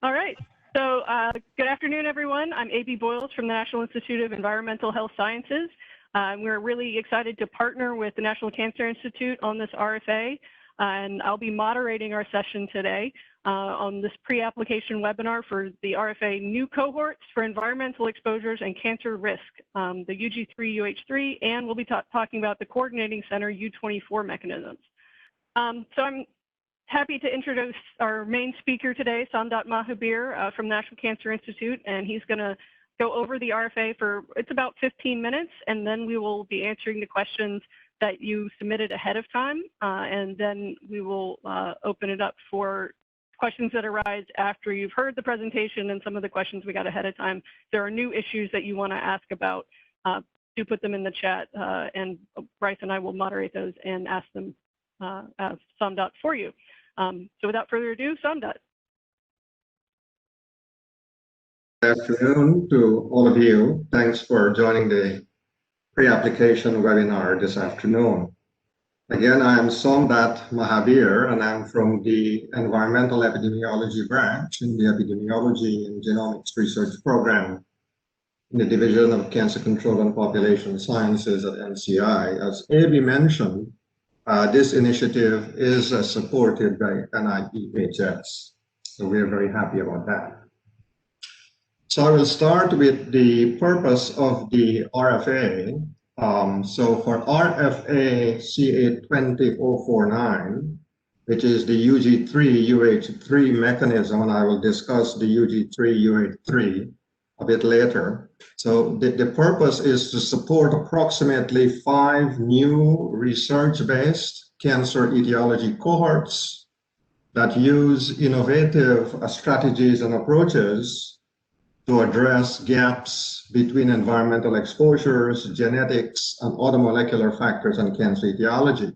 All right. So good afternoon, everyone. I'm A.B. Boyles from the National Institute of Environmental Health Sciences. We're really excited to partner with the National Cancer Institute on this RFA, and I'll be moderating our session today on this pre-application webinar for the RFA new cohorts for environmental exposures and cancer risk, the UG3, UH3, and we'll be talking about the coordinating center U24 mechanisms. So I'm happy to introduce our main speaker today, Samdat Mahabir from National Cancer Institute, and he's going to go over the RFA for, it's about 15 minutes, and then we will be answering the questions that you submitted ahead of time, and then we will open it up for questions that arise after you've heard the presentation and some of the questions we got ahead of time. If there are new issues that you want to ask about, do put them in the chat, and Bryce and I will moderate those and ask them Samdat for you. So without further ado, Samdat. Good afternoon to all of you. Thanks for joining the pre-application webinar this afternoon. Again, I am Samdat Mahabir, and I'm from the Environmental Epidemiology branch in the Epidemiology and Genomics Research Program in the Division of Cancer Control and Population Sciences at NCI. As A.B. mentioned, this initiative is supported by NIEHS, so we are very happy about that. So I will start with the purpose of the RFA. So for RFA C820049, which is the UG3-UH3 mechanism, and I will discuss the UG3-UH3 a bit later. So the purpose is to support approximately 5 new research-based cancer etiology cohorts that use innovative strategies and approaches to address gaps between environmental exposures, genetics, and other molecular factors in cancer etiology.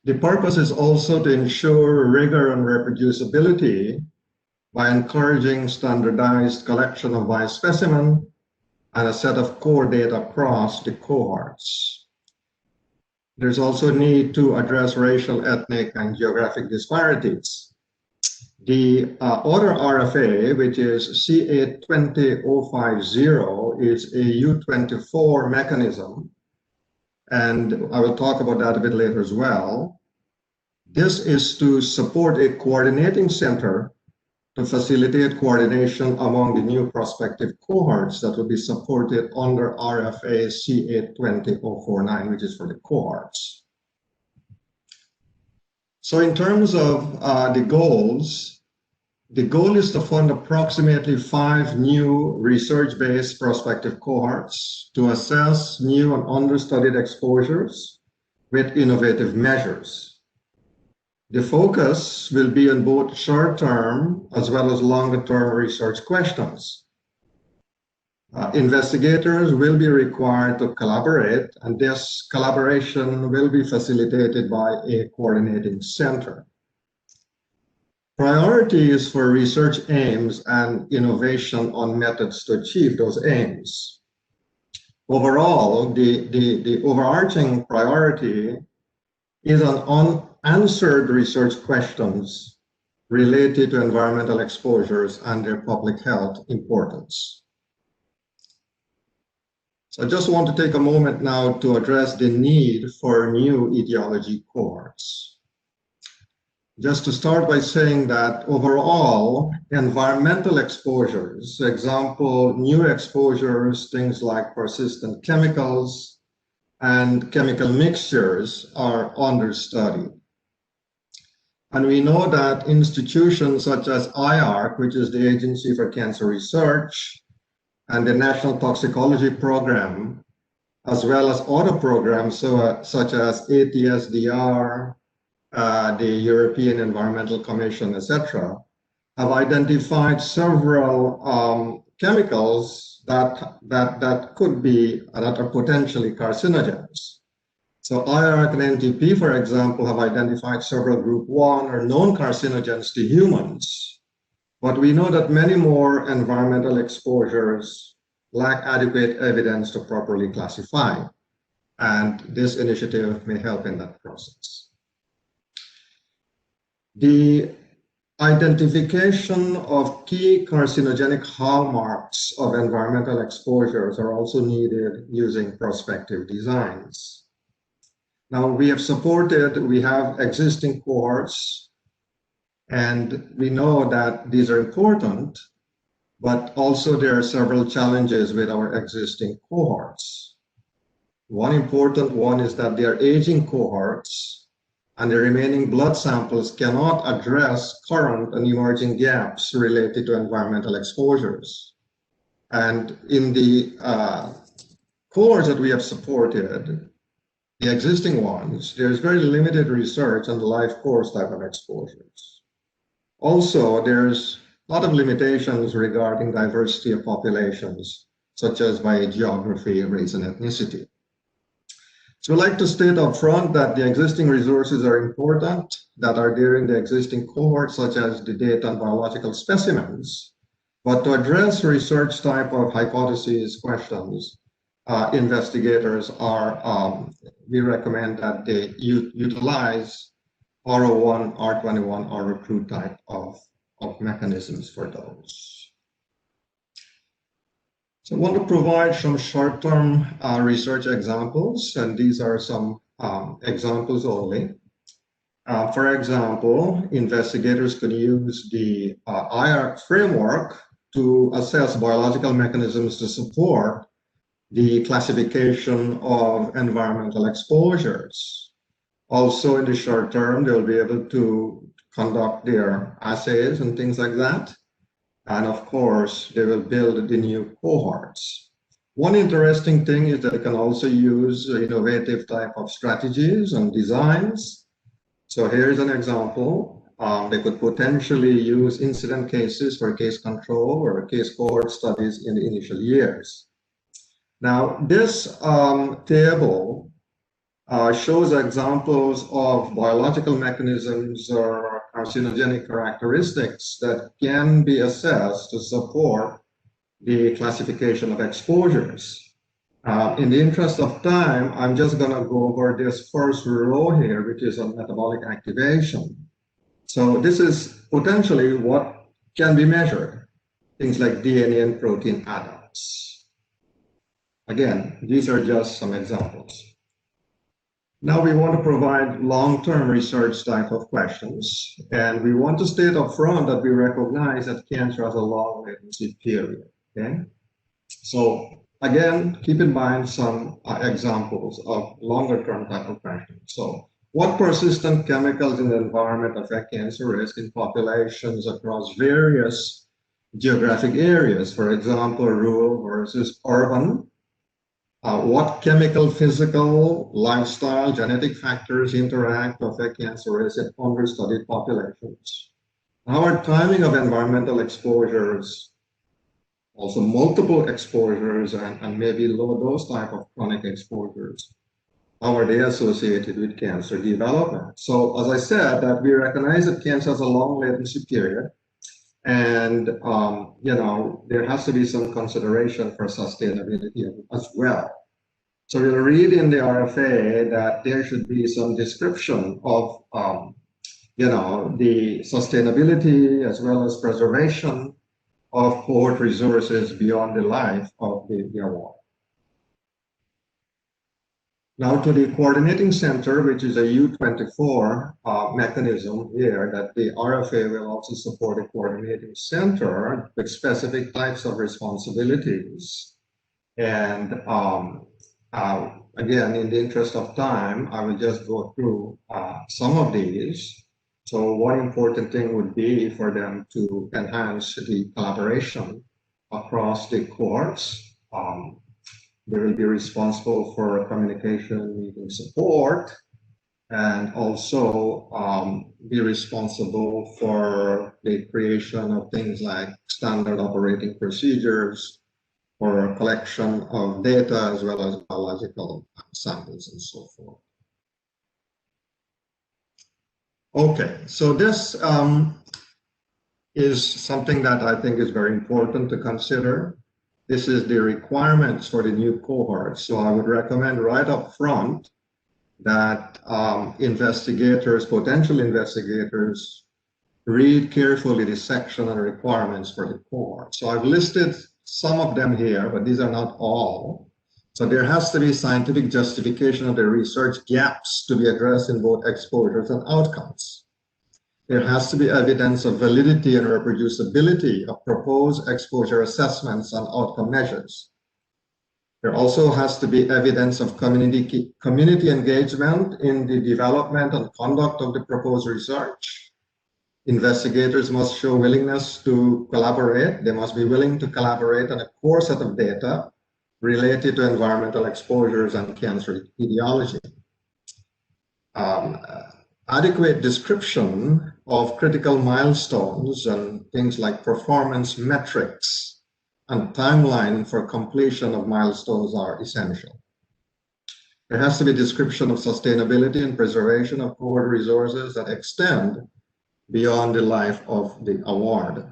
The purpose is also to ensure rigor and reproducibility by encouraging standardized collection of biospecimen and a set of core data across the cohorts. There's also a need to address racial, ethnic, and geographic disparities. The other RFA, which is C820050, is a U24 mechanism, and I will talk about that a bit later as well. This is to support a coordinating center to facilitate coordination among the new prospective cohorts that will be supported under RFA C820049, which is for the cohorts. So in terms of the goal is to fund approximately 5 new research-based prospective cohorts to assess new and understudied exposures with innovative measures. The focus will be on both short-term as well as longer-term research questions. Investigators will be required to collaborate, and this collaboration will be facilitated by a coordinating center. Priorities for research aims and innovation on methods to achieve those aims. Overall, the overarching priority is on unanswered research questions related to environmental exposures and their public health importance. So I just want to take a moment now to address the need for new etiology cohorts. Just to start by saying that overall, environmental exposures, for example, new exposures, things like persistent chemicals and chemical mixtures are understudied. And we know that institutions such as IARC, which is the Agency for Cancer Research, and the National Toxicology Program, as well as other programs such as ATSDR, the European Environmental Commission, etc., have identified several chemicals that could be, that are potentially carcinogens. So IARC and NTP, for example, have identified several group 1 or known carcinogens to humans. But we know that many more environmental exposures lack adequate evidence to properly classify. And this initiative may help in that process. The Identification of key carcinogenic hallmarks of environmental exposures are also needed using prospective designs. Now, we have existing cohorts, and we know that these are important, but also there are several challenges with our existing cohorts. One important one is that they are aging cohorts, and the remaining blood samples cannot address current and emerging gaps related to environmental exposures. And in the cohorts that we have supported, the existing ones, there's very limited research on the life course type of exposures. Also, there's a lot of limitations regarding diversity of populations, such as by geography, race, and ethnicity. So I'd like to state up front that the existing resources are important that are there in the existing cohorts, such as the data on biological specimens. But to address research type of hypotheses, questions, investigators we recommend that they utilize R01, R21, or recruit type of mechanisms for those. So I want to provide some short-term research examples, and these are some examples only. For example, investigators could use the IARC framework to assess biological mechanisms to support the classification of environmental exposures. Also, in the short term, they'll be able to conduct their assays and things like that. And of course, they will build the new cohorts. One interesting thing is that they can also use innovative type of strategies and designs. So here's an example. They could potentially use incident cases for case control or case cohort studies in the initial years. Now, this table shows examples of biological mechanisms or carcinogenic characteristics that can be assessed to support the classification of exposures. In the interest of time, I'm just going to go over this first row here, which is on metabolic activation. So this is potentially what can be measured, things like DNA and protein adducts. Again, these are just some examples. Now we want to provide long-term research type of questions, and we want to state up front that we recognize that cancer has a long latency period, okay? So again, keep in mind some examples of longer-term type of questions. So what persistent chemicals in the environment affect cancer risk in populations across various geographic areas? For example, rural versus urban. What chemical, physical, lifestyle, genetic factors interact to affect cancer risk in understudied populations? Our timing of environmental exposures, also multiple exposures and maybe low dose type of chronic exposures, how are they associated with cancer development? So as I said, that we recognize that cancer has a long latency period, and there has to be some consideration for sustainability as well. So you'll read in the RFA that there should be some description of the sustainability as well as preservation of cohort resources beyond the life of the award. Now to the coordinating center, which is a U24 mechanism here, that the RFA will also support a coordinating center with specific types of responsibilities. And again, in the interest of time, I will just go through some of these. So one important thing would be for them to enhance the collaboration across the cohorts. They will be responsible for communication, meeting support, and also be responsible for the creation of things like standard operating procedures for collection of data as well as biological samples and so forth. Okay, so this is something that I think is very important to consider. This is the requirements for the new cohort. So I would recommend right up front that investigators, potential investigators, read carefully the section on requirements for the cohort. So I've listed some of them here, but these are not all. So there has to be scientific justification of the research gaps to be addressed in both exposures and outcomes. There has to be evidence of validity and reproducibility of proposed exposure assessments and outcome measures. There also has to be evidence of community engagement in the development and conduct of the proposed research. Investigators must show willingness to collaborate. They must be willing to collaborate on a core set of data related to environmental exposures and cancer etiology. Adequate description of critical milestones and things like performance metrics and timeline for completion of milestones are essential. There has to be description of sustainability and preservation of cohort resources that extend beyond the life of the award.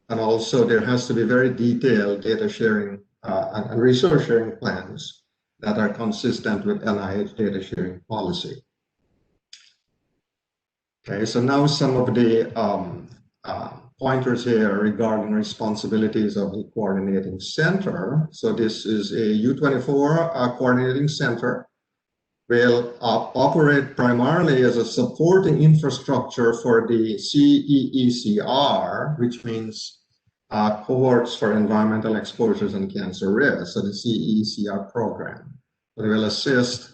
And also there has to be very detailed data sharing and resource sharing plans that are consistent with NIH data sharing policy. Okay, so now some of the pointers here regarding responsibilities of the coordinating center. So this is a U24 coordinating center, will operate primarily as a supporting infrastructure for the CEECR, which means cohorts for environmental exposures and cancer risk, so the CEECR program. They will assist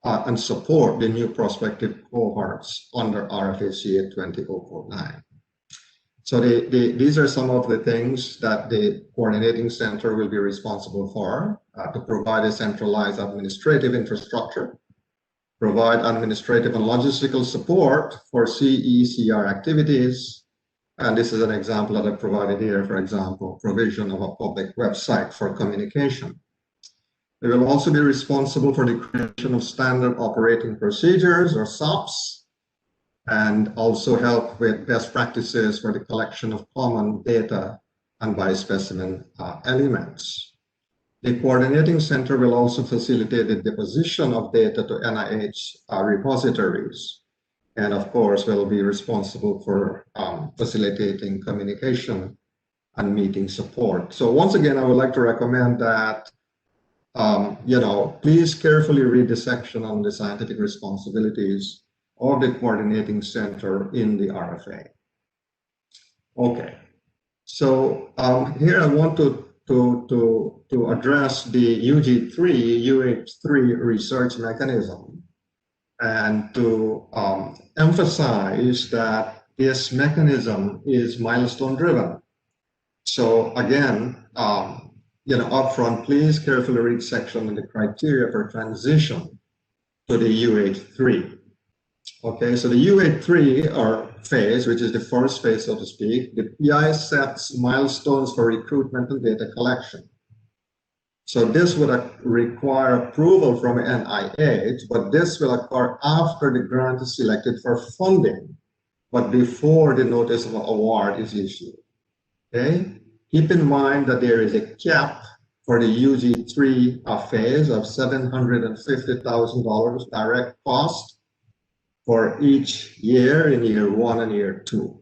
and support the new prospective cohorts under RFACA 20049. So these are some of the things that the coordinating center will be responsible for, to provide a centralized administrative infrastructure, provide administrative and logistical support for CECR activities. And this is an example that I provided here, for example, provision of a public website for communication. They will also be responsible for the creation of standard operating procedures or SOPs, and also help with best practices for the collection of common data and biospecimen elements. The coordinating center will also facilitate the deposition of data to NIH repositories, and of course will be responsible for facilitating communication and meeting support. So once again, I would like to recommend that please carefully read the section on the scientific responsibilities of the coordinating center in the RFA. Okay, so here I want to address the UH3 research mechanism, and to emphasize that this mechanism is milestone driven. So again, upfront, please carefully read section on the criteria for transition to the UH3. Okay, so the UH3 or phase, which is the first phase, so to speak, the PI sets milestones for recruitment and data collection. So this would require approval from NIH, but this will occur after the grant is selected for funding, but before the notice of award is issued. Okay, keep in mind that there is a cap for the UG3 phase of $750,000 direct cost for each year in year 1 and year 2.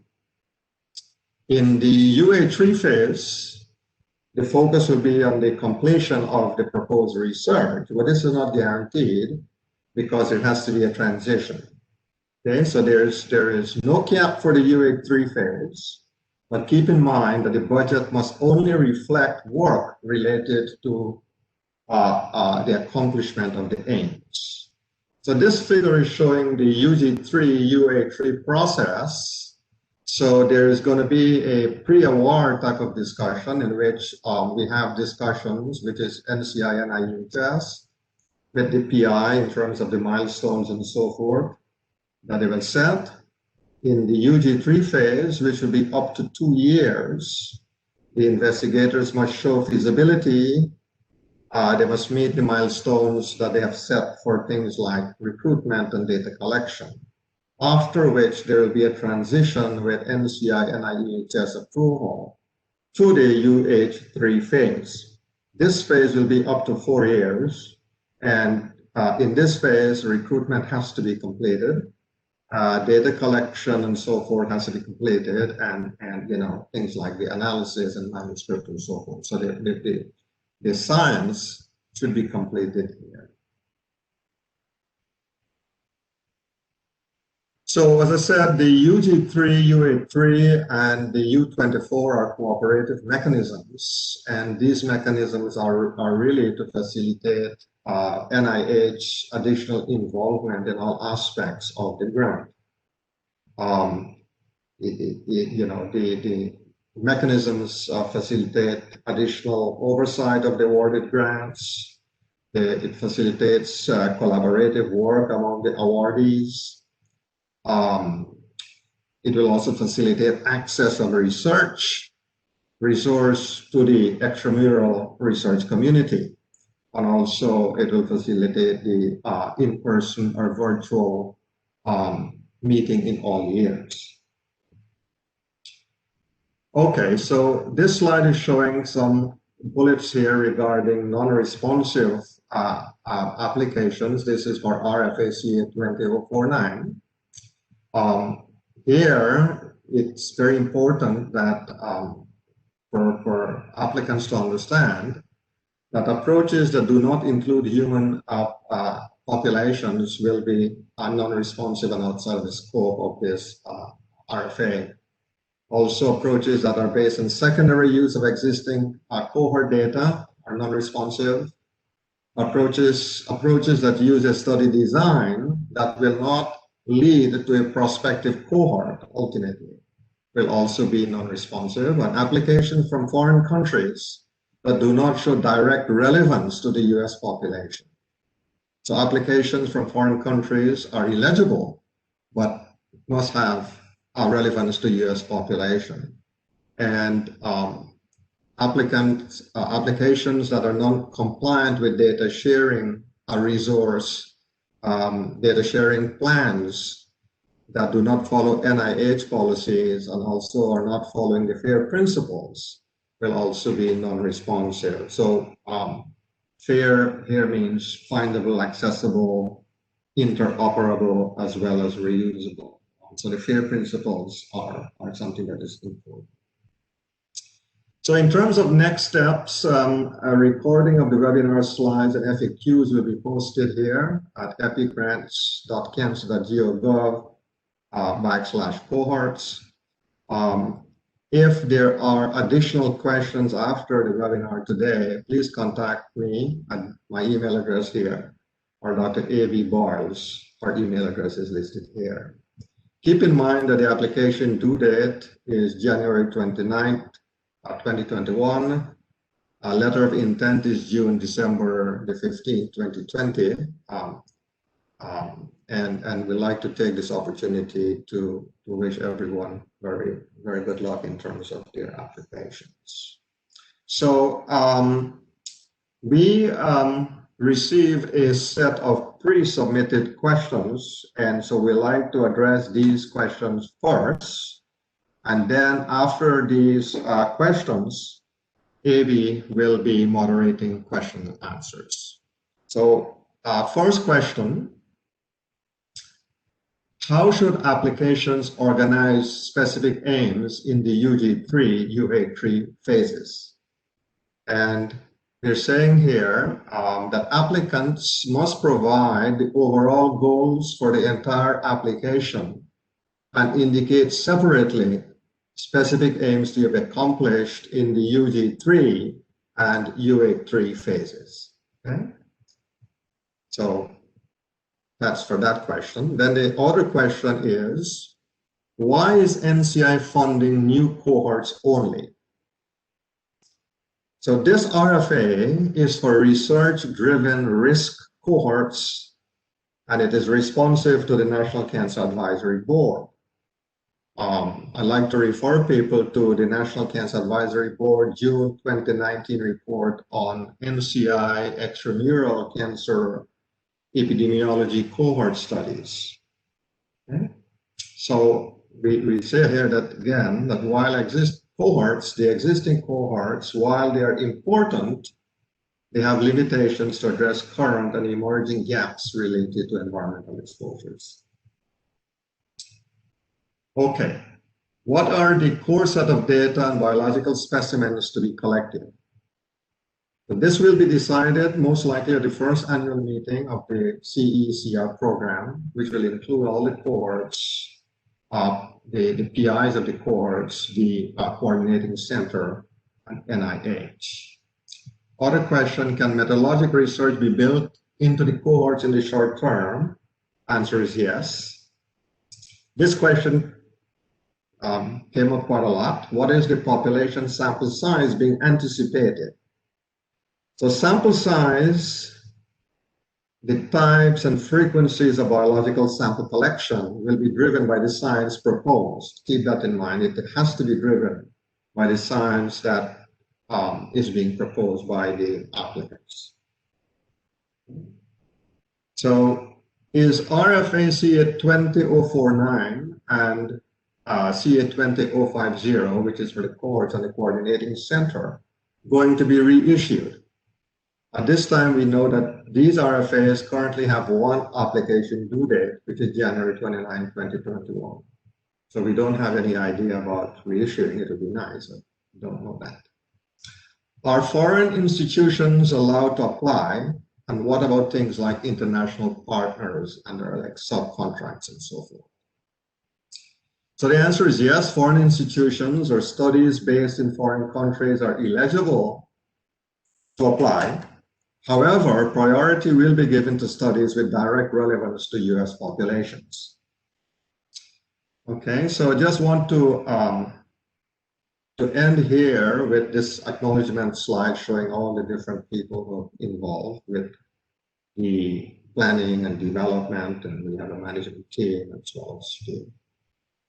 In the UH3 phase, the focus will be on the completion of the proposed research, but this is not guaranteed because it has to be a transition. Okay, so there is no cap for the UH3 phase, but keep in mind that the budget must only reflect work related to the accomplishment of the aims. So this figure is showing the UG3 process. So there is going to be a pre-award type of discussion in which we have discussions, which is NCI and IUHS, with the PI in terms of the milestones and so forth that they will set. In the UG3 phase, which will be up to 2 years, the investigators must show feasibility. They must meet the milestones that they have set for things like recruitment and data collection, after which there will be a transition with NCI and IUHS approval to the UH3 phase. This phase will be up to 4 years, and in this phase, recruitment has to be completed. data collection and so forth has to be completed, and things like the analysis and manuscript and so forth. So the science should be completed here. So as I said, the UG3, U83, and the U24 are cooperative mechanisms, and these mechanisms are really to facilitate NIH additional involvement in all aspects of the grant. The mechanisms facilitate additional oversight of the awarded grants. It facilitates collaborative work among the awardees. It will also facilitate access of research resource to the extramural research community. And also it will facilitate the in-person or virtual meeting in all years. Okay, so this slide is showing some bullets here regarding non-responsive applications. This is for RFACA 20049. Here, it's very important that for applicants to understand that approaches that do not include human populations will be non-responsive and outside of the scope of this RFA. Also, approaches that are based on secondary use of existing cohort data are non-responsive. Approaches that use a study design that will not lead to a prospective cohort ultimately will also be non-responsive, and applications from foreign countries that do not show direct relevance to the US population. So applications from foreign countries are eligible, but must have relevance to US population. And applications that are non-compliant with data sharing resource, data sharing plans that do not follow NIH policies and also are not following the FAIR principles will also be non-responsive. So FAIR here means findable, accessible, interoperable, as well as reusable. So the FAIR principles are something that is important. So in terms of next steps, a recording of the webinar slides and FAQs will be posted here at epgrants.cancer.gov/cohorts. If there are additional questions after the webinar today, please contact me at my email address here, or Dr. A.B. Boyles. Our email address is listed here. Keep in mind that the application due date is January 29th, 2021. A letter of intent is due December the 15th, 2020. And we'd like to take this opportunity to wish everyone very, very good luck in terms of their applications. So we received a set of pre-submitted questions, and so we like to address these questions first. And then after these questions, AB will be moderating question and answers. So first question: how should applications organize specific aims in the UG3, UA3 phases? And they're saying here that applicants must provide the overall goals for the entire application and indicate separately specific aims to be accomplished in the UG3 and UA3 phases. Okay? So that's for that question. Then the other question is, why is NCI funding new cohorts only? So this RFA is for research-driven risk cohorts, and it is responsive to the National Cancer Advisory Board. I'd like to refer people to the National Cancer Advisory Board June 2019 report on NCI extramural cancer epidemiology cohort studies. Okay? So we say here that, again, that while the existing cohorts, while they are important, they have limitations to address current and emerging gaps related to environmental exposures. Okay. What are the core set of data and biological specimens to be collected? So this will be decided most likely at the first annual meeting of the CECR program, which will include all the cohorts, the PIs of the cohorts, the coordinating center, and NIH. Other question, can methodologic research be built into the cohorts in the short term? Answer is yes. This question came up quite a lot. What is the population sample size being anticipated? So sample size, the types and frequencies of biological sample collection will be driven by the science proposed. Keep that in mind. It has to be driven by the science that is being proposed by the applicants. So is RFA CA20049 and CA20050, which is for the cohorts and the coordinating center, going to be reissued? At this time, we know that these RFAs currently have one application due date, which is January 29, 2021. So we don't have any idea about reissuing. It would be nice, but we don't know that. Are foreign institutions allowed to apply? And what about things like international partners and their like subcontracts and so forth? So the answer is yes, foreign institutions or studies based in foreign countries are eligible to apply. However, priority will be given to studies with direct relevance to US populations. Okay, so I just want to end here with this acknowledgement slide showing all the different people who are involved with the planning and development, and we have a management team as well as the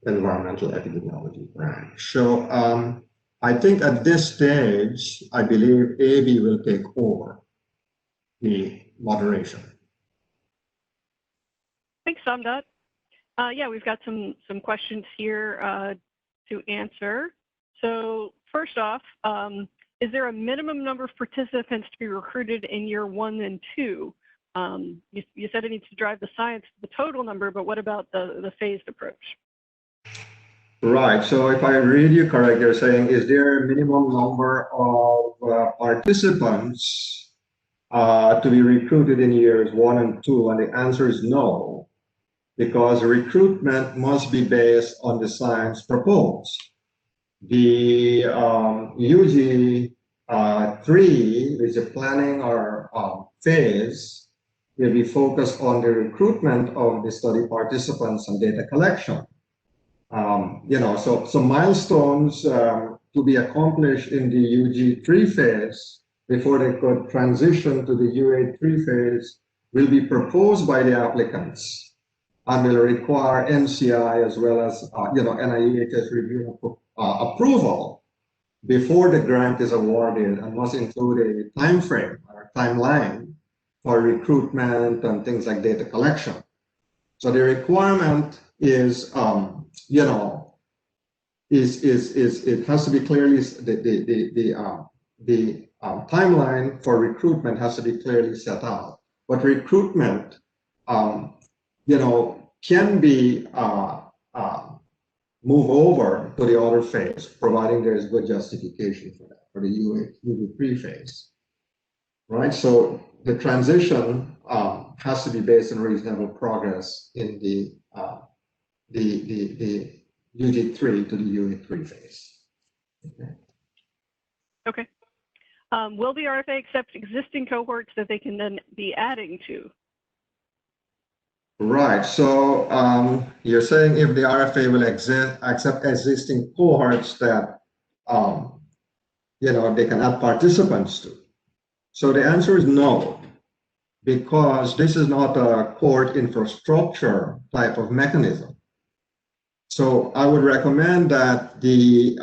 environmental epidemiology branch. So I think at this stage, I believe AB will take over the moderation. Thanks, Samdat. Yeah, we've got some questions here to answer. So first off, is there a minimum number of participants to be recruited in year 1 and 2? You said it needs to drive the science, the total number, but what about the phased approach? Right, so if I read you correct, you're saying, is there a minimum number of participants to be recruited in years 1 and 2? And the answer is no, because recruitment must be based on the science proposed. The UG 3, which is a planning or phase, will be focused on the recruitment of the study participants and data collection. So milestones to be accomplished in the UG3 phase before they could transition to the UA3 phase will be proposed by the applicants and will require NCI as well as NIEHS review approval before the grant is awarded, and must include a time frame or timeline for recruitment and things like data collection. So the requirement is it has to be clearly the timeline for recruitment has to be clearly set out. But recruitment, can be move over to the other phase, providing there is good justification for that, for the UV3 phase, right? So the transition has to be based on reasonable progress in the UG3 to the UA3 phase. Okay. Will the RFA accept existing cohorts that they can then be adding to? Right. So you're saying if the RFA will accept existing cohorts that they can add participants to. So the answer is no, because this is not a cohort infrastructure type of mechanism. So I would recommend that the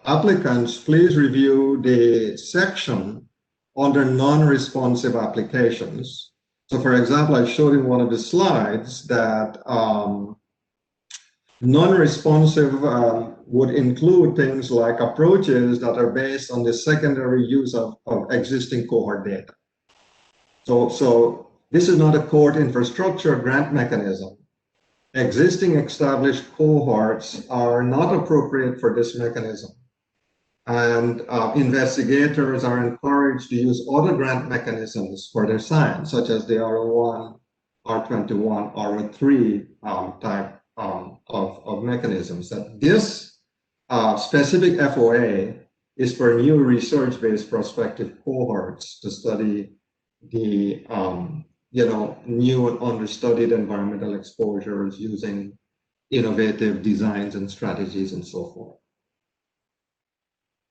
applicants please review the section under non-responsive applications. So for example, I showed in one of the slides that non-responsive would include things like approaches that are based on the secondary use of existing cohort data. So this is not a cohort infrastructure grant mechanism. Existing established cohorts are not appropriate for this mechanism. And investigators are encouraged to use other grant mechanisms for their science, such as the R01, R21, R03 type of mechanisms. That this specific FOA is for new research-based prospective cohorts to study the new and understudied environmental exposures using innovative designs and strategies and so forth.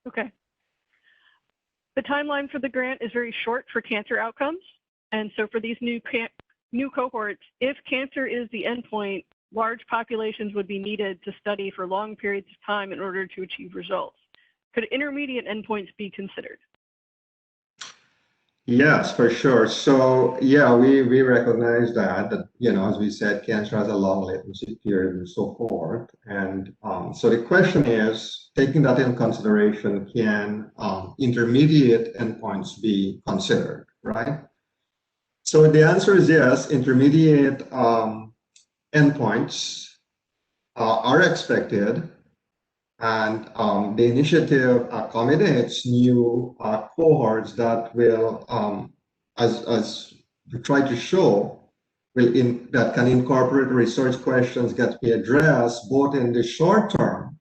Okay. The timeline for the grant is very short for cancer outcomes. And so for these new cohorts, if cancer is the endpoint, large populations would be needed to study for long periods of time in order to achieve results. Could intermediate endpoints be considered? Yes, for sure. So yeah, we recognize that, as we said, cancer has a long latency period and so forth. And so the question is, taking that in consideration, can intermediate endpoints be considered, right? So the answer is yes, intermediate endpoints are expected. And the initiative accommodates new cohorts that will, as we try to show, that can incorporate research questions that be addressed both in the short term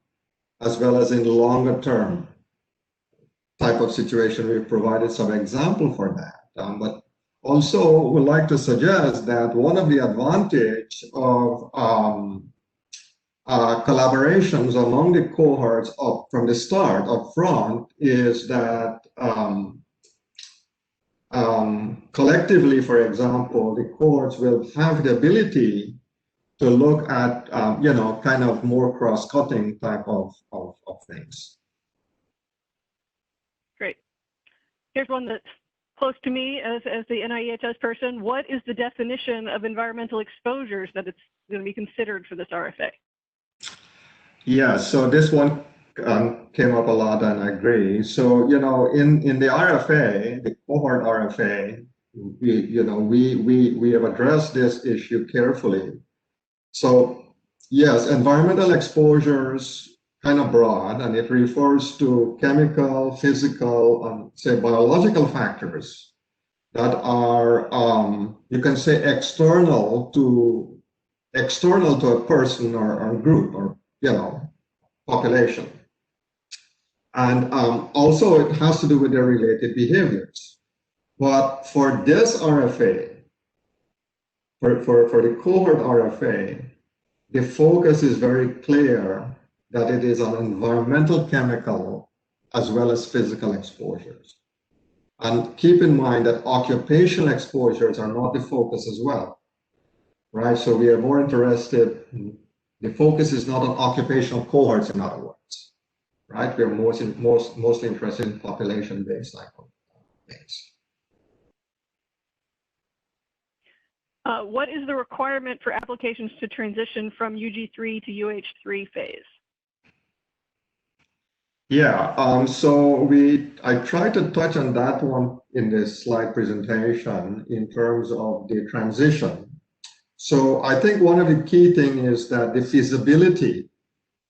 as well as in the longer term type of situation. We provided some example for that. But also, we'd like to suggest that one of the advantage of collaborations among the cohorts from the start up front is that collectively, for example, the cohorts will have the ability to look at kind of more cross-cutting type of things. Great. Here's one that's close to me as the NIEHS person. What is the definition of environmental exposures that it's going to be considered for this RFA? Yeah, so this one came up a lot, and I agree. So, in the RFA, the cohort RFA, we have addressed this issue carefully. So, yes, environmental exposures kind of broad, and it refers to chemical, physical, say biological factors that are, you can say, external to a person or group or population. And also it has to do with their related behaviors. But for this RFA, for the cohort RFA, the focus is very clear that it is on environmental, chemical, as well as physical exposures. And keep in mind that occupational exposures are not the focus as well, right? So we are more interested, the focus is not on occupational cohorts, in other words, right? We're mostly interested in population-based type of things. What is the requirement for applications to transition from UG3 to UH3 phase? Yeah, so I tried to touch on that one in this slide presentation in terms of the transition. So I think one of the key things is that the feasibility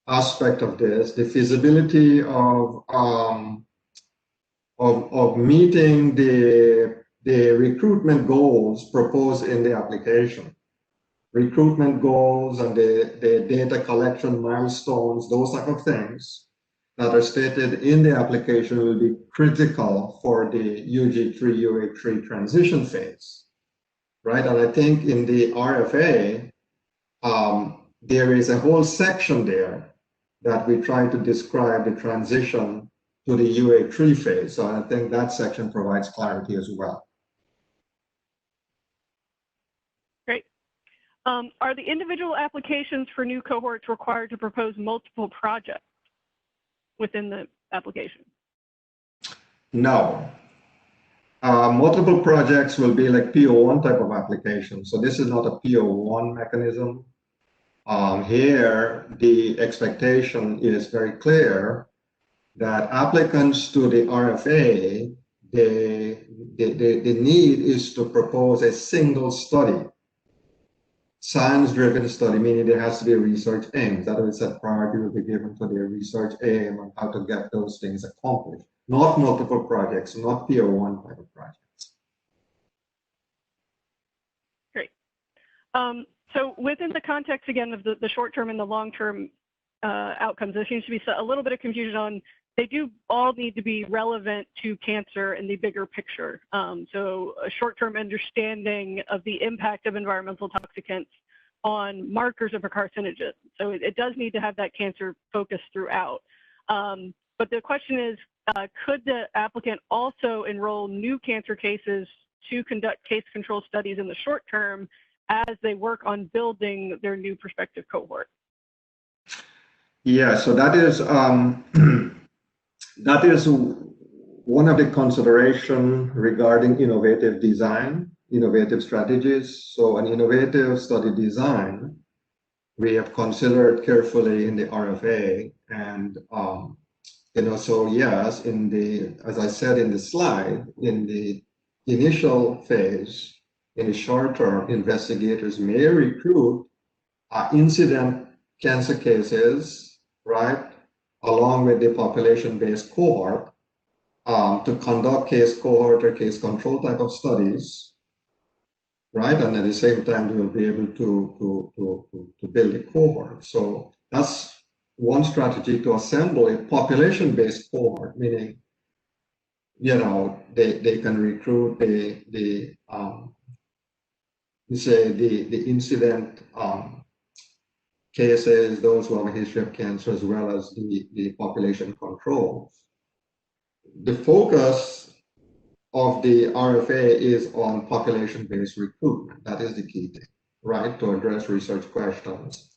aspect of this, the feasibility of meeting the recruitment goals proposed in the application. Recruitment goals and the data collection milestones, those type of things that are stated in the application will be critical for the UG3, UH3 transition phase, right? And I think in the RFA, there is a whole section there that we try to describe the transition to the UH3 phase. So I think that section provides clarity as well. Great. Are the individual applications for new cohorts required to propose multiple projects within the application? No. Multiple projects will be like PO1 type of application. So this is not a PO1 mechanism. Here, the expectation is very clear that applicants to the RFA the need is to propose a single study, science-driven study, meaning there has to be a research aim. That is, that priority will be given to their research aim and how to get those things accomplished. Not multiple projects, not PO1 type of projects. Great. So within the context, again, of the short-term and the long-term outcomes, there seems to be a little bit of confusion on, they do all need to be relevant to cancer in the bigger picture. So a short-term understanding of the impact of environmental toxicants on markers of a carcinogen. So it does need to have that cancer focus throughout. But the question is, could the applicant also enroll new cancer cases to conduct case control studies in the short term as they work on building their new prospective cohort? Yeah, so that is that is one of the considerations regarding innovative design, innovative strategies. So an innovative study design, we have considered carefully in the RFA, and you know, so yes, in the, as I said in the slide, in the initial phase, in the short term, investigators may recruit incident cancer cases, right, along with the population-based cohort, to conduct case cohort or case control type of studies, right? And at the same time, we will be able to build a cohort. So that's one strategy, to assemble a population-based cohort, meaning, you know, they can recruit the incident cases, those who have a history of cancer, as well as the population controls. The focus of the RFA is on population-based recruitment. That is the key thing, right? To address research questions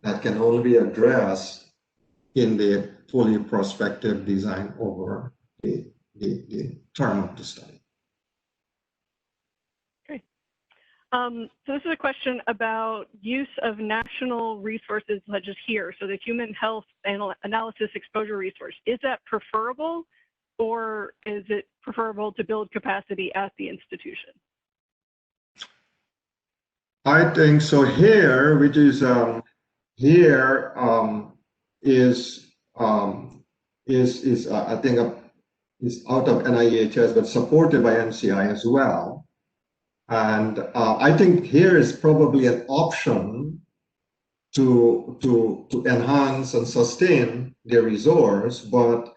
that can only be addressed in the fully prospective design over the term of the study. Okay. So this is a question about use of national resources such as HERE, so the Human Health Analysis Exposure Resource. Is that preferable, or is it preferable to build capacity at the institution? I think so. HERE, which is HERE is I think is out of NIEHS, but supported by NCI as well. And I think HERE is probably an option to enhance and sustain the resource. But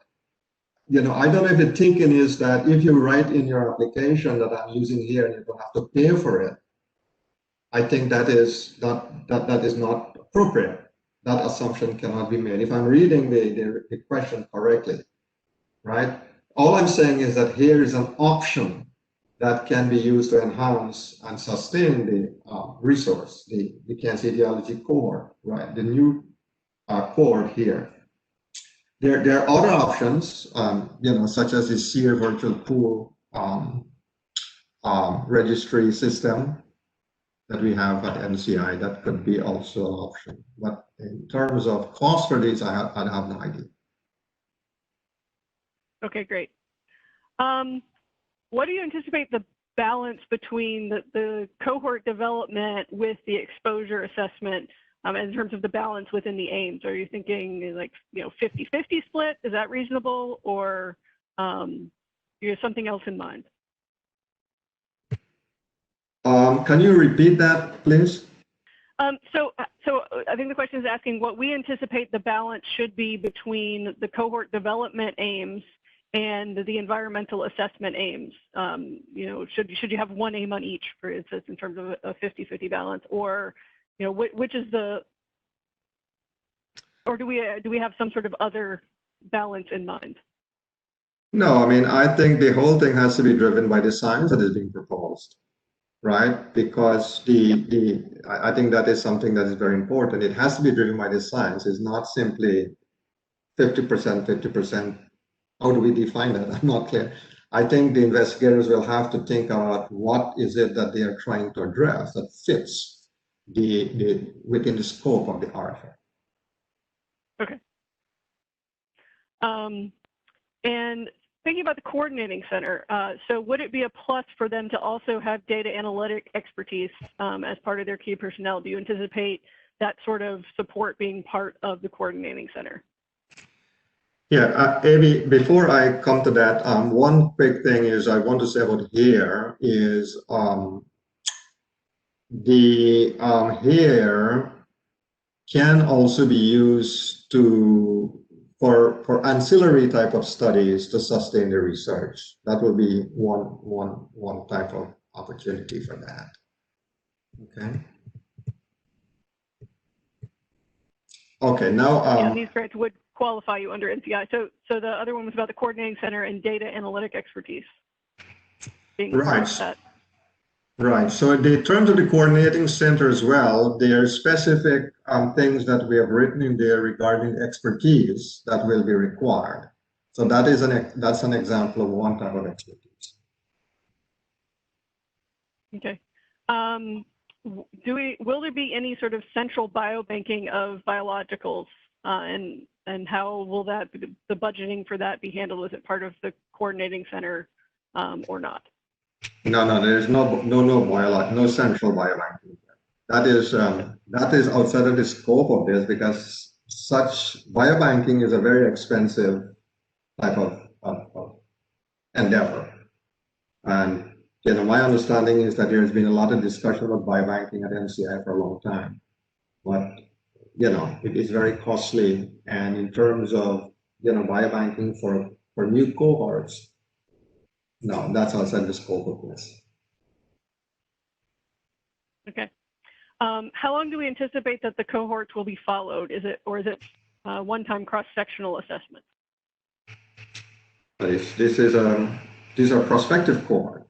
you know, I don't know if the thinking is that if you write in your application that I'm using HERE and you don't have to pay for it, I think that is not appropriate. That assumption cannot be made. If I'm reading the question correctly, right? All I'm saying is that HERE is an option that can be used to enhance and sustain the resource, the cancer etiology cohort, right? The new cohort here. There are other options, you know, such as the SEER virtual pool registry system that we have at NCI. That could be also an option. But in terms of cost for these, I have no idea. Okay, great. What do you anticipate the balance between the cohort development with the exposure assessment in terms of the balance within the aims? Are you thinking like, you know, 50-50 split? Is that reasonable, or you have something else in mind? Can you repeat that, please? So I think the question is asking what we anticipate the balance should be between the cohort development aims and the environmental assessment aims. You know, should you have one aim on each, for instance, in terms of a 50-50 balance, or you know, which is the, or do we have some sort of other balance in mind? No, I mean, I think the whole thing has to be driven by the science that is being proposed, right? Because I think that is something that is very important. It has to be driven by the science. It's not simply 50%, 50%. How do we define that? I'm not clear. I think the investigators will have to think about what is it that they are trying to address that fits within the scope of the RFA. Okay. And thinking about the coordinating center, so would it be a plus for them to also have data analytic expertise as part of their key personnel? Do you anticipate that sort of support being part of the coordinating center? Yeah, Avi, before I come to that, one quick thing is I want to say about here is the here can also be used to for ancillary type of studies to sustain the research. That will be one type of opportunity for that. Okay. Okay, now yeah, these grants would qualify you under NCI. So the other one was about the coordinating center and data analytic expertise being part of that. Right. So in terms of the coordinating center as well, there are specific things that we have written in there regarding expertise that will be required. So that is that's an example of one type of expertise. Okay. Will there be any sort of central biobanking of biologicals, and how will the budgeting for that be handled? Is it part of the coordinating center or not? No, there is no central biobanking. That is outside of the scope of this, because such biobanking is a very expensive type of endeavor. And my understanding is that there has been a lot of discussion about biobanking at NCI for a long time, but it is very costly. And in terms of biobanking for new cohorts, no, that's outside the scope of this. Okay. How long do we anticipate that the cohorts will be followed? Is it one-time cross-sectional assessment? These are prospective cohorts.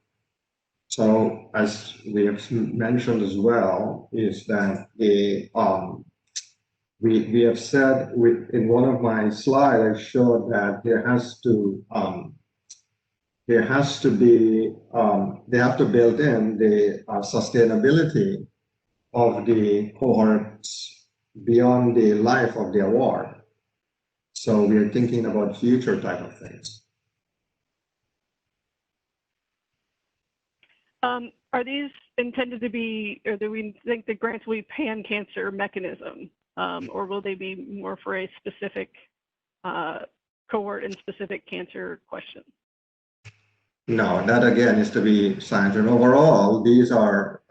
So as we have mentioned as well, is that we have said in one of my slides, I showed that they have to build in the sustainability of the cohorts beyond the life of the award. So we are thinking about future type of things. Are these intended to be, or do we think the grants will be pan-cancer mechanism, or will they be more for a specific cohort and specific cancer question? No, that again is to be science. And overall, these are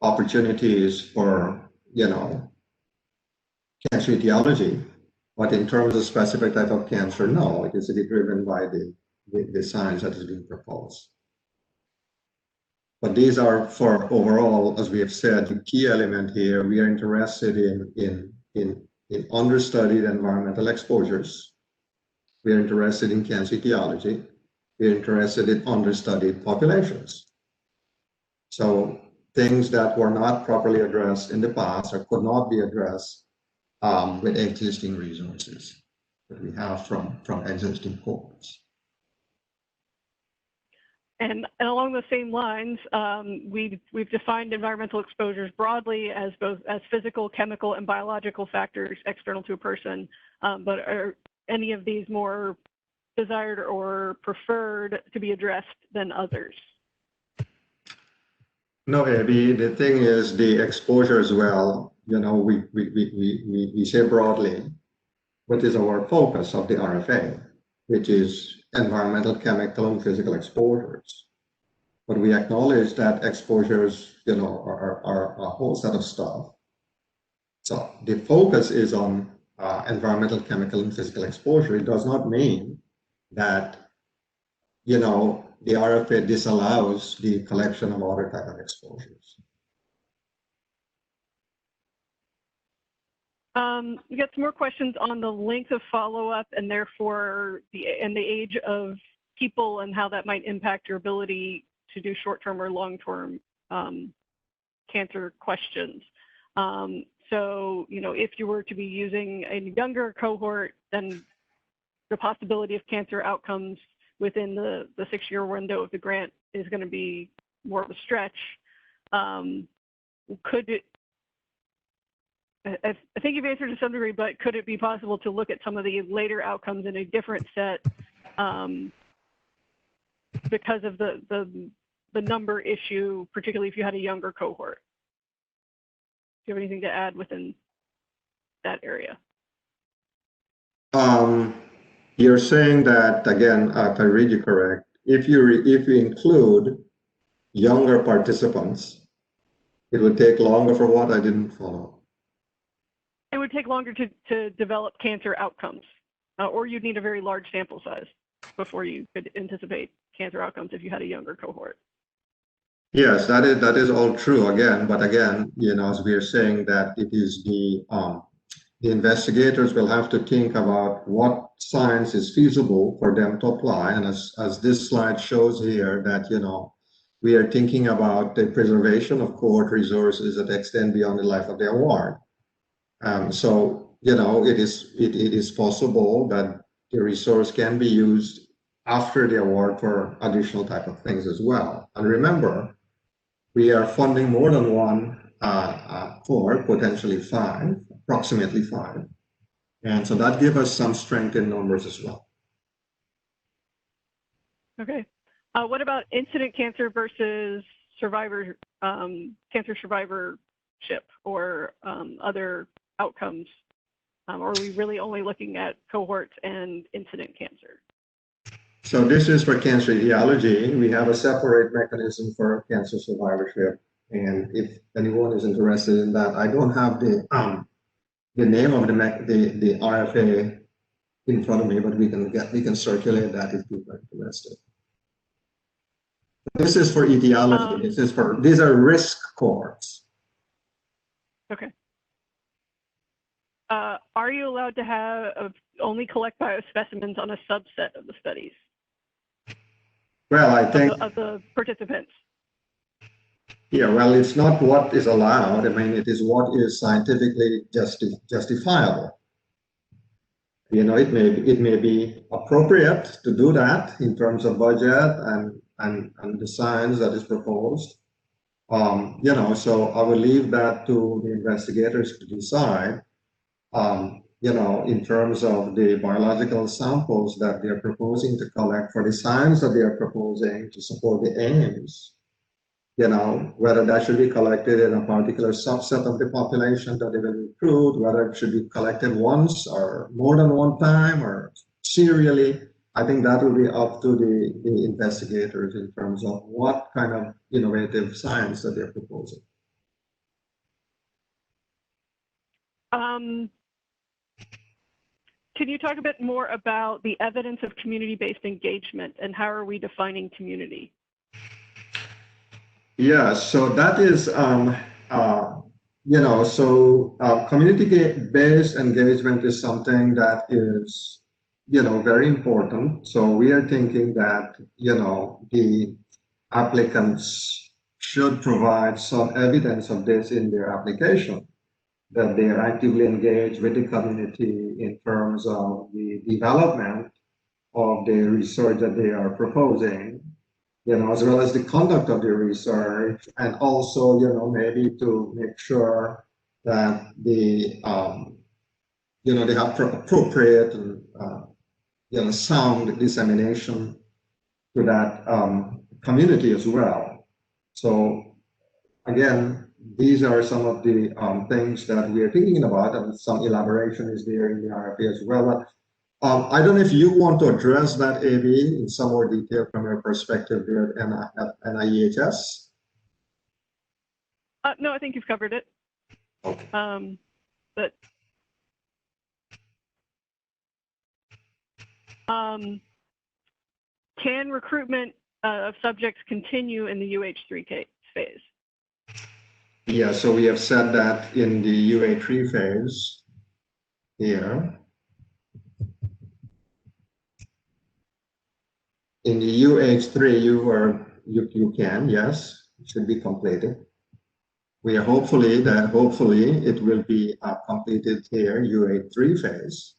opportunities for, cancer etiology. But in terms of specific type of cancer, no, it is to be driven by the science that is being proposed. But these are for overall, as we have said, the key element here, we are interested in understudied environmental exposures. We are interested in cancer etiology. We are interested in understudied populations. So things that were not properly addressed in the past or could not be addressed with existing resources that we have from existing cohorts. And along the same lines, we've defined environmental exposures broadly as both as physical, chemical, and biological factors external to a person. But are any of these more desired or preferred to be addressed than others? No, Abby, the thing is the exposure as well. We say broadly what is our focus of the RFA, which is environmental, chemical, and physical exposures. But we acknowledge that exposures, are a whole set of stuff. So the focus is on environmental, chemical, and physical exposure. It does not mean that, the RFA disallows the collection of other type of exposures. We got some more questions on the length of follow-up and therefore the age of people and how that might impact your ability to do short-term or long-term cancer questions. So, if you were to be using a younger cohort, then the possibility of cancer outcomes within the 6-year window of the grant is going to be more of a stretch. Could it, I think you've answered to some degree, but could it be possible to look at some of the later outcomes in a different set because of the number issue, particularly if you had a younger cohort. Do you have anything to add within that area? You're saying that, again, if I read you correct, if you include younger participants, it would take longer for what? I didn't follow. It would take longer to develop cancer outcomes, or you'd need a very large sample size before you could anticipate cancer outcomes if you had a younger cohort. Yes, that is all true again, but again, as we are saying that it is the investigators will have to think about what science is feasible for them to apply. And as this slide shows here, that, we are thinking about the preservation of cohort resources that extend beyond the life of the award. So, it is possible that the resource can be used after the award for additional type of things as well. And remember, we are funding more than one cohort, potentially 5, approximately 5. And so that gives us some strength in numbers as well. Okay. What about incident cancer versus cancer survivorship or other outcomes? Or are we really only looking at cohorts and incident cancer? So this is for cancer etiology. We have a separate mechanism for cancer survivorship. And if anyone is interested in that, I don't have the name of the RFA in front of me, but we can circulate that if people are interested. This is for etiology. These are risk cohorts. Okay. Are you allowed to have only collect biospecimens on a subset of the studies? Well, I think of the participants. Yeah, well, it's not what is allowed. I mean, it is what is scientifically justifiable. It may be appropriate to do that in terms of budget and the science that is proposed. So I will leave that to the investigators to decide. In terms of the biological samples that they are proposing to collect for the science that they are proposing to support the aims. Whether that should be collected in a particular subset of the population that they will recruit, whether it should be collected once or more than one time or serially, I think that will be up to the investigators in terms of what kind of innovative science that they're proposing. Can you talk a bit more about the evidence of community-based engagement and how are we defining community? Yeah, so that is, community-based engagement is something that is, very important. So we are thinking that, the applicants should provide some evidence of this in their application, that they are actively engaged with the community in terms of the development of the research that they are proposing, as well as the conduct of the research, and also, maybe to make sure that they have appropriate and, sound dissemination to that community as well. So again, these are some of the things that we are thinking about, and some elaboration is there in the RFA as well. But, I don't know if you want to address that, AB, in some more detail from your perspective there at NIEHS. No, I think you've covered it. Okay. But can recruitment of subjects continue in the UH3 phase? Yeah, so we have said that in the UA3 phase here. In the UH3, you can, yes, it should be completed. We are hopefully it will be completed here, UA3 phase,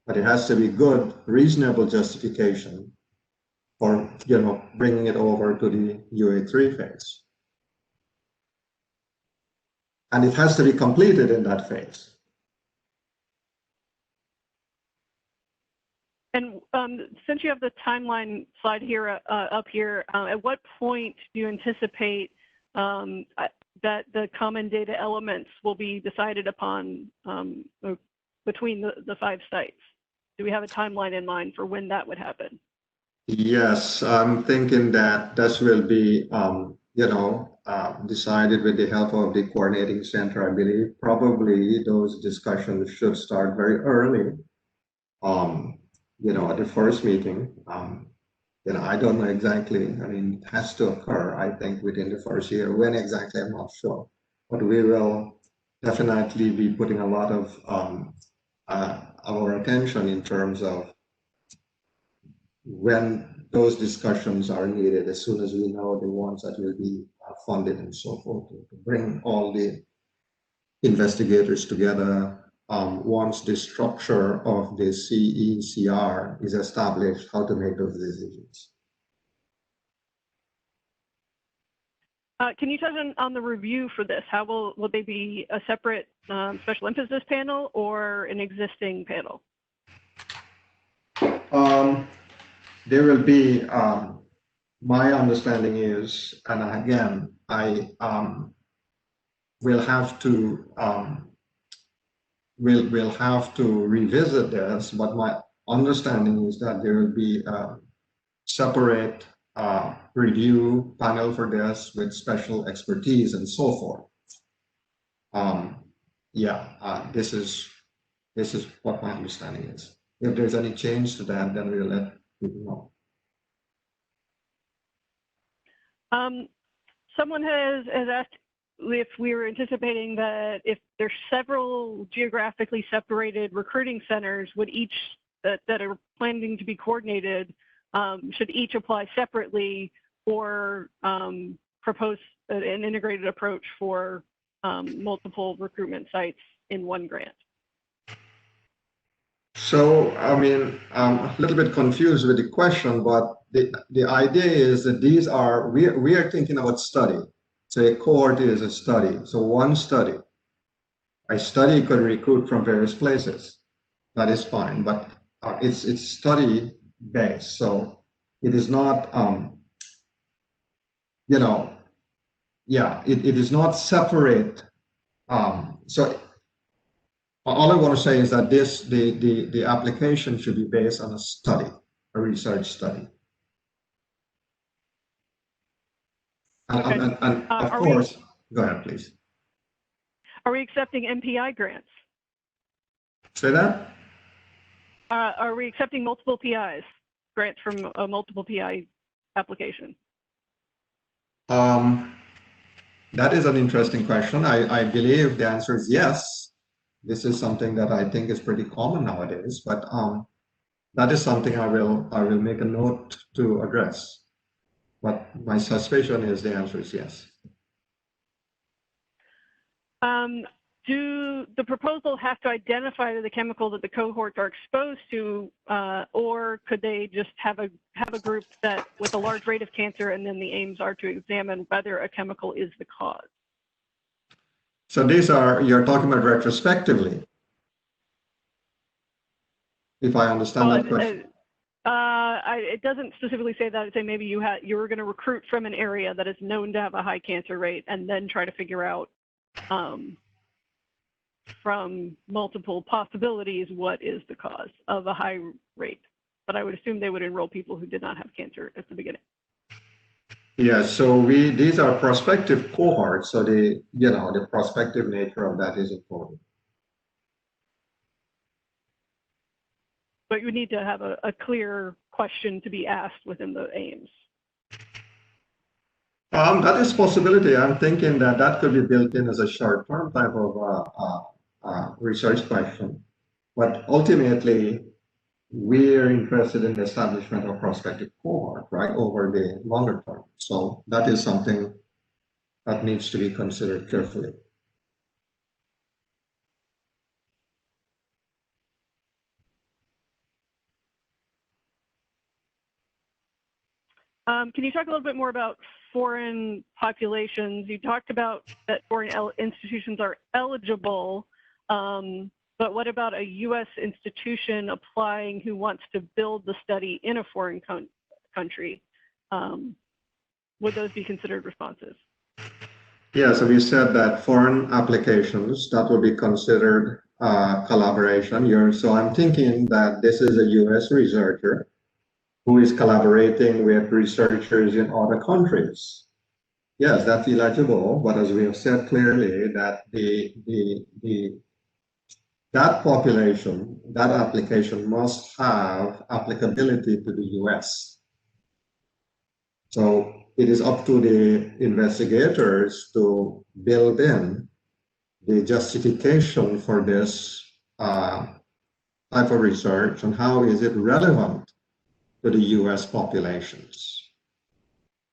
but it has to be good, reasonable justification for, bringing it over to the UA3 phase. And it has to be completed in that phase. And since you have the timeline slide here up here, at what point do you anticipate that the common data elements will be decided upon between the 5 sites? Do we have a timeline in mind for when that would happen? Yes, I'm thinking that this will be, decided with the help of the coordinating center, I believe. Probably those discussions should start very early, at the first meeting. I don't know exactly. I mean, it has to occur, I think, within the first year. When exactly, I'm not sure. But we will definitely be putting a lot of our attention in terms of when those discussions are needed, as soon as we know the ones that will be funded and so forth, to bring all the investigators together. Once the structure of the CECR is established, how to make those decisions. Can you touch on the review for this? How will they be a separate special emphasis panel or an existing panel? There will be, my understanding is, and again, I will have to we'll have to revisit this, but my understanding is that there will be a separate review panel for this with special expertise and so forth. This is what my understanding is. If there's any change to that, then we'll let people know. Someone has asked if we were anticipating that if there's several geographically separated recruiting centers, would each that are planning to be coordinated, should each apply separately or propose an integrated approach for multiple recruitment sites in one grant? So, I mean, I'm a little bit confused with the question, but the idea is that we are thinking about study. So a cohort is a study. So one study. A study could recruit from various places. That is fine, but it's study based. So it is not, it is not separate. So all I want to say is that the application should be based on a study, a research study. Okay. And of course, go ahead, please. Are we accepting MPI grants? Say that? Are we accepting multiple PIs, grants from a multiple PI application? That is an interesting question. I believe the answer is yes. This is something that I think is pretty common nowadays, but that is something I will make a note to address. But my suspicion is the answer is yes. Do the proposal have to identify the chemical that the cohorts are exposed to, or could they just have a group that with a large rate of cancer, and then the aims are to examine whether a chemical is the cause? So you're talking about retrospectively, if I understand that question. It doesn't specifically say that. It say maybe you were going to recruit from an area that is known to have a high cancer rate, and then try to figure out from multiple possibilities what is the cause of a high rate. But I would assume they would enroll people who did not have cancer at the beginning. Yeah, so these are prospective cohorts, so the prospective nature of that is important. But you need to have a clear question to be asked within the aims. That is a possibility. I'm thinking that could be built in as a short-term type of research question. But ultimately, we're interested in the establishment of prospective cohort, right, over the longer term. So that is something that needs to be considered carefully. Can you talk a little bit more about foreign populations? You talked about that foreign institutions are eligible, but But what about a U.S. institution applying who wants to build the study in a foreign country? Would those be considered responses? Yeah, so we said that foreign applications, that would be considered collaboration. So I'm thinking that this is a US researcher who is collaborating with researchers in other countries. Yes, that's eligible, but as we have said clearly, that that population, that application must have applicability to the US. So it is up to the investigators to build in the justification for this type of research and how is it relevant to the US populations.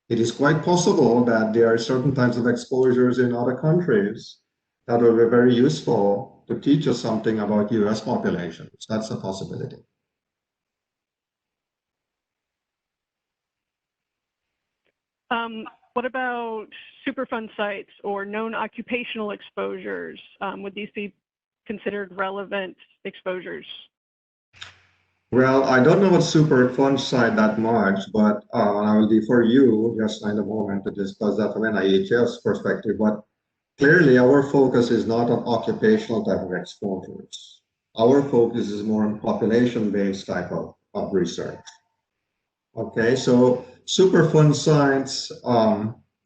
It is quite possible that there are certain types of exposures in other countries that will be very useful to teach us something about US populations. That's a possibility. What about Superfund sites or known occupational exposures? Would these be considered relevant exposures? Well, I don't know about Superfund site that much, but I will defer you just in a moment to discuss that from an IHS perspective. But clearly, our focus is not on occupational type of exposures. Our focus is more on population-based type of research. Okay, so Superfund sites,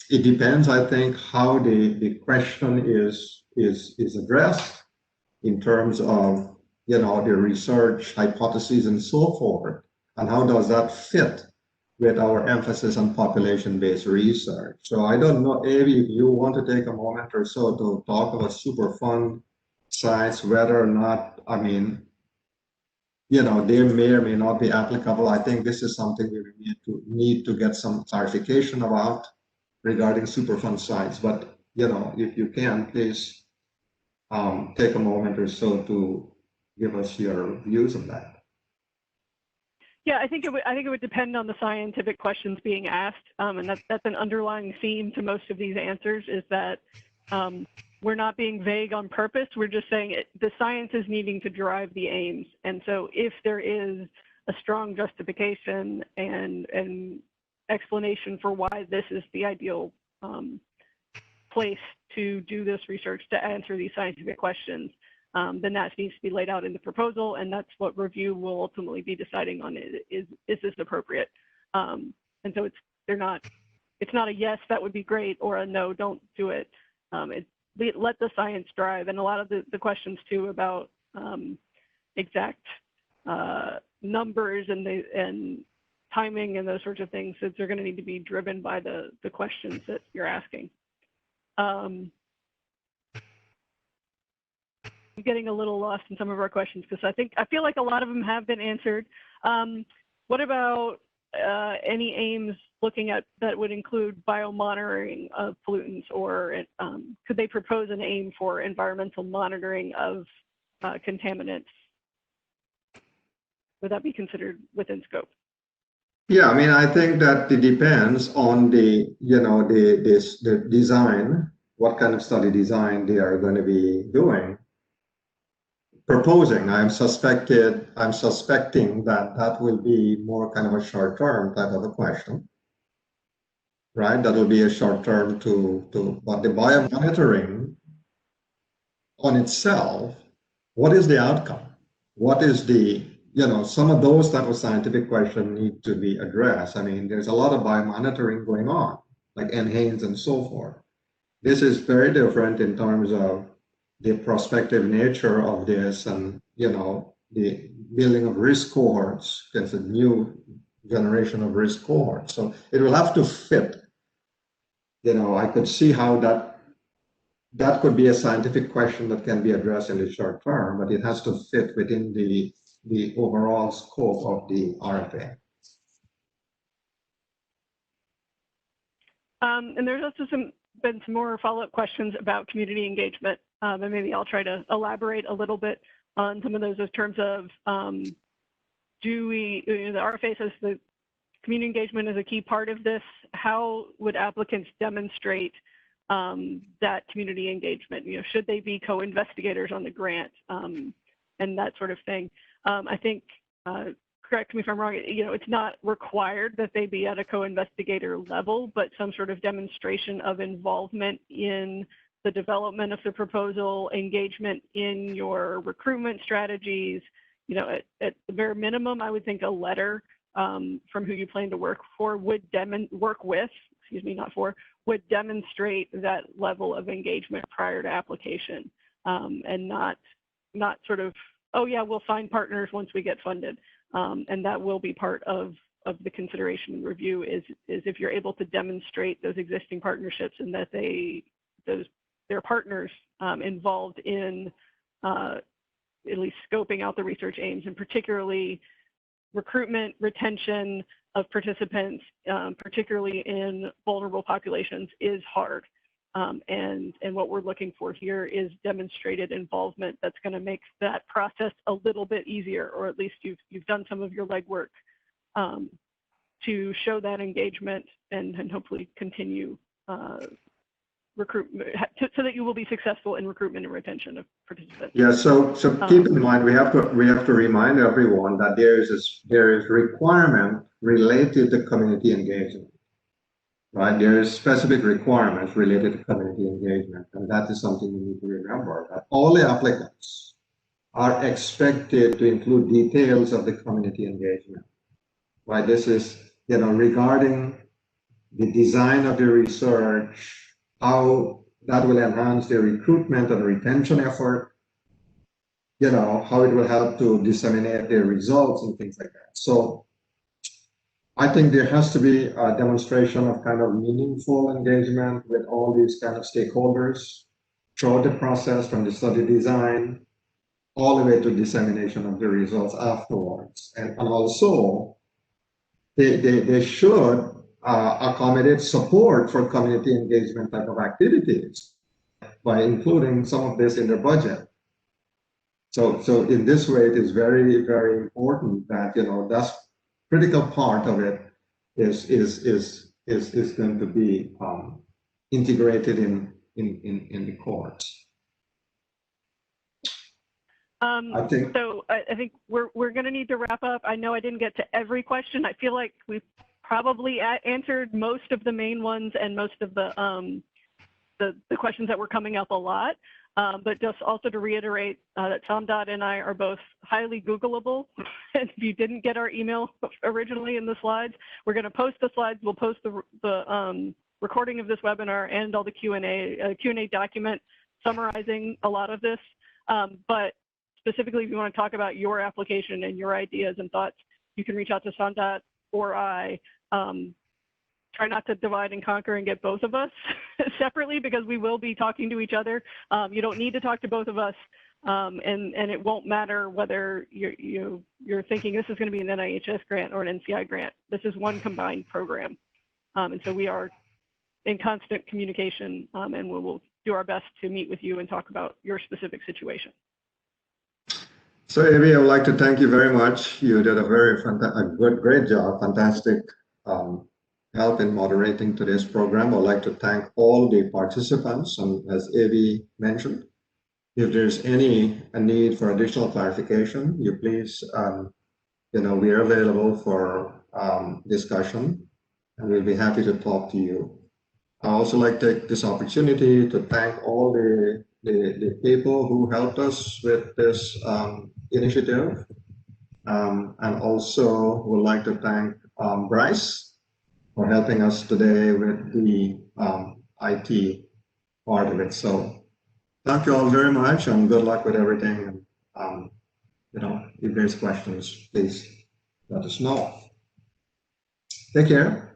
it depends, I think, how the question is addressed in terms of, you know, the research hypotheses and so forth, and how does that fit with our emphasis on population-based research. So I don't know, Avi, if you want to take a moment or so to talk about Superfund sites, whether or not, I mean, you know, they may or may not be applicable. I think this is something we need to get some clarification about regarding Superfund sites. But, you know, if you can, please take a moment or so to give us your views on that. Yeah, I think it would depend on the scientific questions being asked, and that's an underlying theme to most of these answers, is that we're not being vague on purpose. We're just saying the science is needing to drive the aims, and so if there is a strong justification and explanation for why this is the ideal place to do this research to answer these scientific questions, then that needs to be laid out in the proposal, and that's what review will ultimately be deciding on. Is this appropriate? And so it's not a yes, that would be great, or a no, don't do it. Let the science drive, and a lot of the questions too about exact numbers and timing and those sorts of things, that they're going to need to be driven by the questions that you're asking. I'm getting a little lost in some of our questions because I feel like a lot of them have been answered. What about any aims looking at that would include biomonitoring of pollutants, or could they propose an aim for environmental monitoring of contaminants? Would that be considered within scope? Yeah, I mean, I think that it depends on the, you know, the design, what kind of study design they are going to be proposing. I'm suspecting that that will be more kind of a short-term type of a question, right? That will be a short-term but the biomonitoring on itself, what is the outcome? What is the, you know, some of those type of scientific questions need to be addressed. I mean, there's a lot of biomonitoring going on, like NHANES and so forth. This is very different in terms of the prospective nature of this, and, you know, the building of risk cohorts. There's a new generation of risk cohorts. So it will have to fit. You know, I could see how that could be a scientific question that can be addressed in the short term, but it has to fit within the overall scope of the RFA. And there's also been some more follow-up questions about community engagement, and maybe I'll try to elaborate a little bit on some of those in terms of the RFA says that community engagement is a key part of this. How would applicants demonstrate that community engagement? You know, should they be co-investigators on the grant? and that sort of thing. I think, correct me if I'm wrong, it's not required that they be at a co-investigator level, but some sort of demonstration of involvement in the development of the proposal, engagement in your recruitment strategies. At the bare minimum, I would think a letter from who you plan to work for would would demonstrate that level of engagement prior to application, and not sort of, oh yeah, we'll find partners once we get funded. And that will be part of the consideration and review is if you're able to demonstrate those existing partnerships and that their partners involved in at least scoping out the research aims, and particularly recruitment, retention of participants, particularly in vulnerable populations, is hard. And what we're looking for here is demonstrated involvement that's going to make that process a little bit easier, or at least you've done some of your legwork to show that engagement and hopefully continue recruitment so that you will be successful in recruitment and retention of participants. Yeah, so keep in mind, we have to remind everyone that there is requirement related to community engagement. Right, there is specific requirements related to community engagement, and that is something you need to remember, that all the applicants are expected to include details of the community engagement. Right, this is, regarding the design of the research, how that will enhance the recruitment and retention effort, how it will help to disseminate the results and things like that. So I think there has to be a demonstration of kind of meaningful engagement with all these kind of stakeholders throughout the process, from the study design all the way to dissemination of the results afterwards. And also, they should accommodate support for community engagement type of activities by including some of this in their budget. So in this way, it is very, very important that, that's critical part of it is going to be integrated in the courts. I think we're going to need to wrap up. I know I didn't get to every question. I feel like we've probably answered most of the main ones and most of the questions that were coming up a lot. But just also to reiterate that Samdat and I are both highly Googleable. And if you didn't get our email originally in the slides, we're going to post the slides. We'll post the recording of this webinar and all the Q&A document summarizing a lot of this. But specifically, if you want to talk about your application and your ideas and thoughts, you can reach out to Samdat or I. Try not to divide and conquer and get both of us separately, because we will be talking to each other. You don't need to talk to both of us, and it won't matter whether you're thinking this is going to be an NIHS grant or an NCI grant. This is one combined program, and so we are in constant communication, and we will do our best to meet with you and talk about your specific situation. So, Abby, I would like to thank you very much. You did a great job, fantastic help in moderating today's program. I'd like to thank all the participants, and as Abby mentioned, if there's a need for additional clarification, you please, we are available for discussion, and we'll be happy to talk to you. I also like to take this opportunity to thank all the people who helped us with this initiative, and also would like to thank Bryce for helping us today with the IT part of it. So thank you all very much, and good luck with everything. And if there's questions, please let us know. Take care.